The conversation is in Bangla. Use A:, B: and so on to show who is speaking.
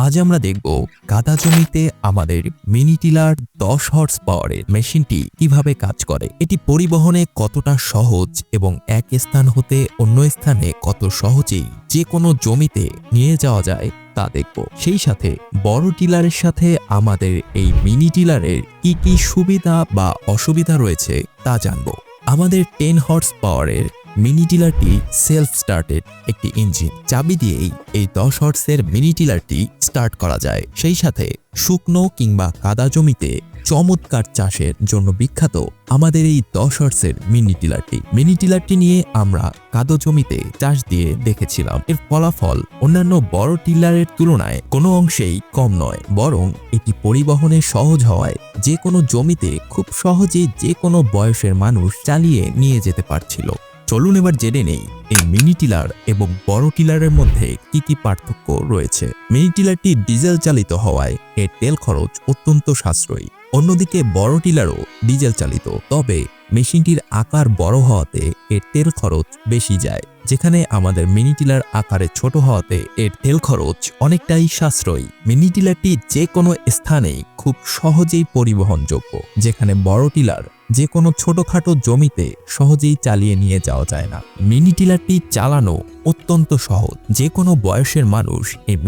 A: আজ আমরা দেখব কাদা জমিতে আমাদের মিনি টিলার 10 হর্স পাওয়ারের মেশিনটি কিভাবে কাজ করে। এটি পরিবহনে কতটা সহজ এবং এক স্থান হতে অন্য স্থানে কত সহজেই যে কোনো জমিতে নিয়ে যাওয়া যায় তা দেখব। সেই সাথে বড় টিলারের সাথে আমাদের এই মিনি টিলারের কি কি সুবিধা বা অসুবিধা রয়েছে তা জানব। আমাদের 10 হর্স পাওয়ারের মিনি টিলারটি সেলফ স্টার্টেড একটি ইঞ্জিন। চাবি দিয়েই এই 10 হর্সের মিনি টিলারটি স্টার্ট করা যায়। সেই সাথে শুকনো কিংবা কাদা জমিতে চমৎকার চাষের জন্য বিখ্যাত আমাদের এই 10 হর্সের মিনি টিলারটি নিয়ে আমরা কাদো জমিতে চাষ দিয়ে দেখেছিলাম। এর ফলাফল অন্যান্য বড় টিলারের তুলনায় কোনো অংশেই কম নয়, বরং এটি পরিবহনে সহজ হওয়ায় যে কোনো জমিতে খুব সহজেই যে কোনো বয়সের মানুষ চালিয়ে নিয়ে যেতে পারছিল। চলুন এবার জেনে নেই এই মিনি টিলার এবং বড় টিলারের মধ্যে কি কি পার্থক্য রয়েছে। মিনি টিলারটি ডিজেল চালিত হওয়ায় এর তেল খরচ অত্যন্ত সাশ্রয়ী। অন্যদিকে বড় টিলারও ডিজেল চালিত, তবে মেশিনটির আকার বড় হওয়াতে এর তেল খরচ বেশি যায়, যেখানে আমাদের মিনি টিলার আকারে ছোট হওয়াতে এর তেল খরচ অনেকটাই সাশ্রয়ী। মিনি টিলারটি যে কোনো স্থানেই খুব সহজেই পরিবহনযোগ্য, যেখানে বড় টিলার যে কোনো ছোটখাটো জমিতে সহজেই চালিয়ে নিয়ে যাওয়া যায় না। মিনি টিলারটি চালানো অত্যন্ত সহজ, যে কোনো বয়সের মানুষ এই